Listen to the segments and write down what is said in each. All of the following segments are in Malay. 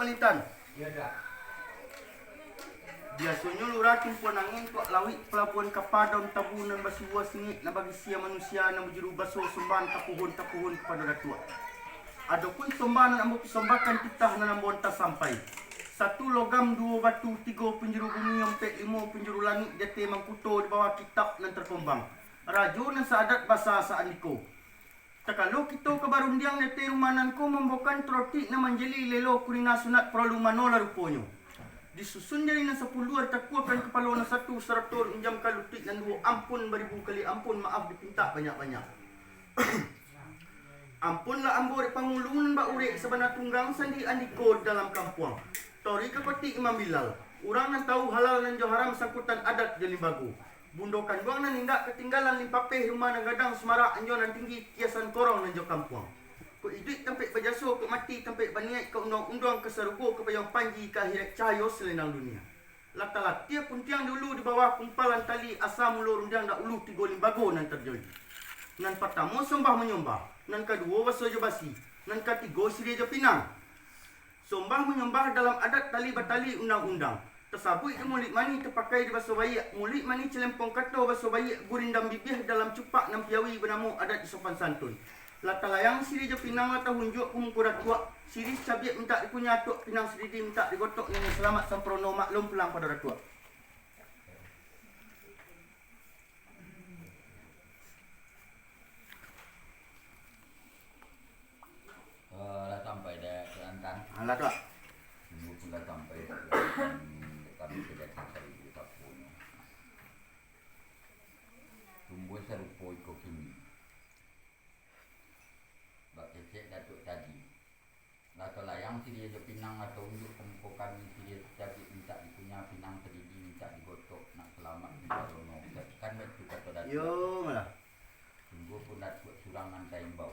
Kalitan. Iya dah. Biasanya lurah tumpuan angin kok lawik pelabuhan kapadon tabunan basiwa singit na bagi sia manusia na menjuru baso sumban tapuhun kepada datua. Adapun sumbanan ambo persembahkan kita na nambon ta sampai. 1 logam 2 batu 3 penjuru bumi 4 5 penjuru langit jati mangkuto di bawah kitab nan terkembang. Rajo nan saadat basa saandiko. Takalo kita kebarundiang nete rumanan ko membokan troti na manjeli lelo kurina sunat perlu manola ruponyo. Disusun dari na 10 takuakan kepala na 1 seratur injam kalutik dan 2 ampun beribu kali ampun maaf dipinta banyak-banyak. Ampunlah ambo di pangulun ba urek sabana tunggang sandi andiko dalam kampung. Tori kapati Imam Bilal. Urang nan tahu halal nan jo haram sangkutan adat jadi bagu. Bundokan buang nan nindak ketinggalan limpapeh rumah nan gadang semara anjo nan tinggi kiasan korong nan jo kampung. Ko idik tempat berjaso, ko mati tempat baniat, ko undang-undang ke serugo, ke payang panji, ke akhirat cahaya selendang dunia. Lata-latia pun tiang dulu di bawah kumpalan tali asam ulur undang dak ulu 3 limbago nan terjadi. Nan pertama sembah menyembah, nan kedua waso jo basi, nan ketiga siri jo pinang. Sembah menyembah dalam adat tali batali undang-undang. Tersabut ke mulik mani terpakai di baso bayi, mulik mani celempong kato baso bayi gurindam bibih dalam cupak nan piawi bernama adat di sopan santun. Lata layang siri je pinang lata hunjuk kumkurat kuat. Siri cabiat minta dipunya atuk pinang sedidi minta digotok yang selamat samprono maklum pulang pada ratua. Dah sampai dah Kelantan. Alah tuak. Tunggu pun dah sampai Kelantan. Kami sudah sampai di Papua. Tunggu serupa ikut kini. Bak cecek datuk tadi. Lata layang si dia je pinang atau unjuk kemuka kami si dia jadi minta dipunya pinang sedidi minta digotok nak selamat di Barono. Kan betul kata datuk. Yo malah. Tunggu pun datuk surangan taimbau.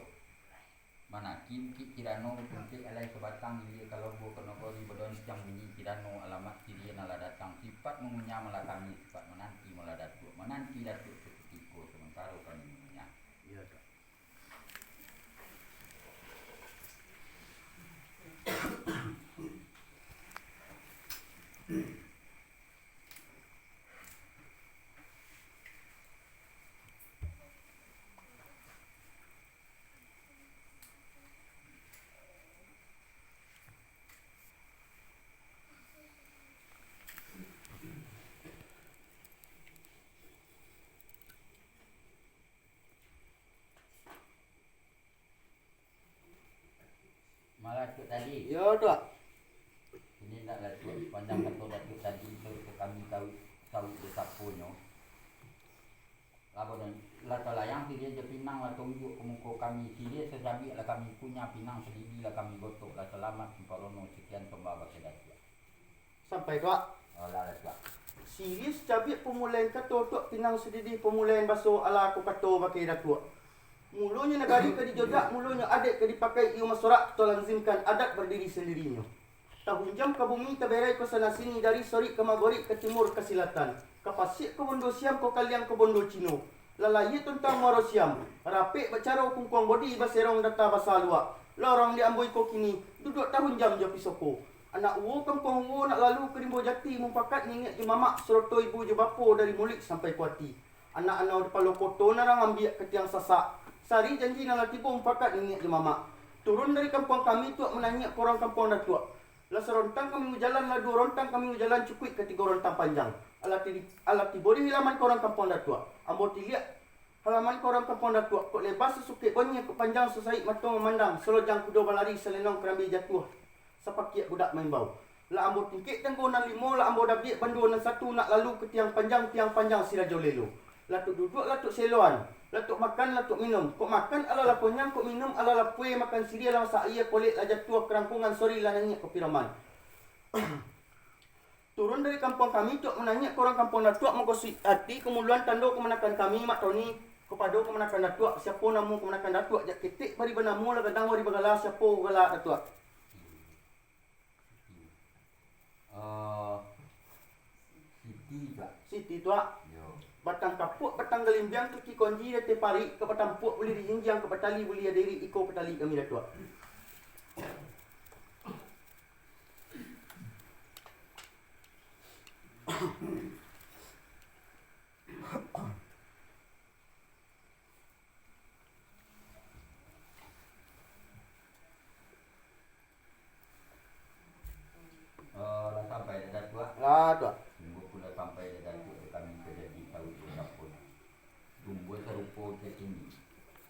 Mana kim kirano tuntik alai sebatang dia kalau bo kena kori badon jang bunyi kirano alamat dia nala datang sifat mengunyah malah kami sifat menanti malah datuk menanti datuk seketika sementara kami mengunyah. Iya tak. Malah datuk tadi. Yo tuak. Ini nak datuk pandang kata datuk tadi itu kami tahu dia sapunyo. Lalu dan lata layang si dia je pinang lah tunjuk kemuka kami si dia sejabi lah kami punya pinang sedidi lah kami gotok lah selamat Palono sekian sembah bagi datuk. Sampai tuak. Alah datuk. Siris cabiat pemulain kato tuak pinang sedidi pemulain baso ala aku kato pakai datuk. Mulunya negari ke dijojak, mulunya adik ke dipakai iu masyarakat lazimkan adat berdiri sendirinya. Tahun jam ke bumi terberai ke sana sini dari sori ke magori ke timur ke selatan. Ke pasir ke bondo siam ke kaliang ke bondo cino. Lalai tentang moro siam. Rapik bercara kungkuang bodi baserong data basa luak. Lorong diamboi ko kini duduk tahun jam je pisoko. Anak uwo kampung uwo nak lalu ke rimbo jati mumpakat ningat je mamak seroto ibu je bapo dari mulik sampai kuati. Anak-anak di palo koto narang ambiak ke tiang sasak. Sari janji nala tiba umpakat ningat je mamak. Turun dari kampung kami tuak menanya korang kampung dah tuak. Lah serontang kami jalan, lah 2 rontang kami jalan cukup ke 3 rontang panjang. Alat tiba di halaman korang kampung dah tuak. Ambo tiliak halaman korang kampung dah tuak. Kok lebar sesukit banyak ke panjang sesaik mata memandang. Selojang kuda balari selenong kerambi jatuh. Sepakiat budak main bau. Lah ambo tingkit tenggonan 5, lah ambo dah biak banduan 1 nak lalu ke tiang panjang sirajo lelo. Latuk duduk, latuk seloan. Latuk makan, latuk minum. Kok makan ala laponyang, kok minum ala lapue makan siria lang sa iya kulit lajat tua kerangkungan sori lah nanya ke piraman. Turun dari kampung kami tuak menanya korang kampung datuk mengkosui hati kemuluan tando kemenakan kami mak Tony kepada kemenakan datuk siapa namu kemenakan datuk jak ketik bari benamu lah gadang bari bagala siapa gala datuk. Siti juga. Siti tuak. Batang kapuk, batang gelimbiang tu ki konji dia tepari ke batang puk boleh dijinjang ke petali boleh diri iko petali kami datuk. Lah sampai dekat tua. Lah tu. Tunggu pula sampai dekat tua kami terjadi tahu pun. Tunggu serupa ke ini.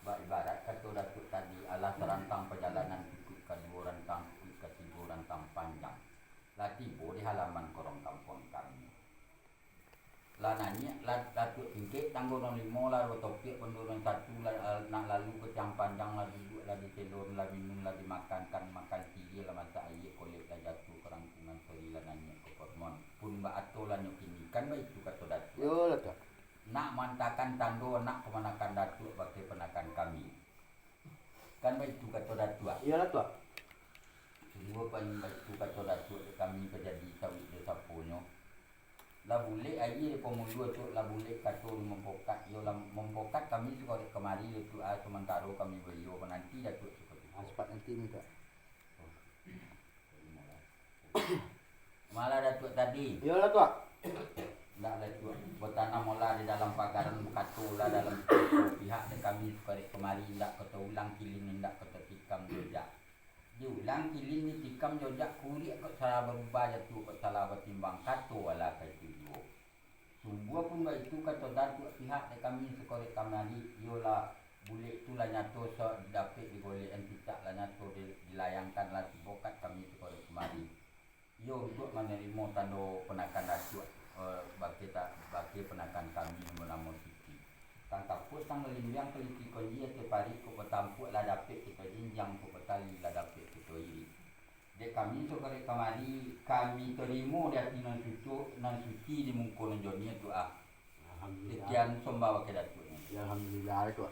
Ibarat kata Datuk tadi adalah serantang perjalanan ikut ke 2 rantang, ikut ke 3 rantang panjang. Lah tiba di halaman korong kampung kami. Lah nanya, lah Datuk tingkit tanggung 5 lah, topik penurun 1 lah, nak lalu ke tiang panjang lah, duduk lah di telur lah, minum lah, dimakankan, makan 3 lah, masa air kolek lah jatuh ke rangkungan sorry lah nanya ke Pormon. Pun mbak ato lah nyok ini, kan mbak itu kata Datuk. Yo lah tu. Nak mantakan tando nak kemanakan Datuk pakai penakan kami. Kan mbak itu kata Datuk. Iya lah tu. Semua paling mbak itu kata Datuk kami terjadi sawit desa punyo. Lah boleh air di pemulu tu lah boleh kata mempokat yo lah mempokat kami suka kemari itu sementara kami beliau nanti Datuk seperti itu. Cepat nanti minta. Malah Datuk tadi. Iya lah tu. Ndak Datuk bertanam mola di dalam pagaran kato lah dalam pihak dan kami suka kemari ndak kata ulang kilin ndak kata tikam jojak. Dia ulang kilin ni tikam jojak kuri kok salah berubah Datuk kok salah bertimbang kato ala kata dia. Semua pun itu kata Datuk pihak dan kami suka kemari yola bulik tu lah nyato so dapat digolek entitak lah nyato dilayangkan lah bokat kami suka kemari. Yo untuk menerima tanda penakan Datuk bagi penakan kami menamun siti. Tangkap pun tanggal limbiang keliti konjia tepari ko petampuk lah dapat kita jinjang ko petali lah dapat kita iri. Dek kami sokare kamari kami terima dari nan suci di mungkon jonia tu ah. Alhamdulillah. Sekian sombawa ke Datuk. Alhamdulillah tu.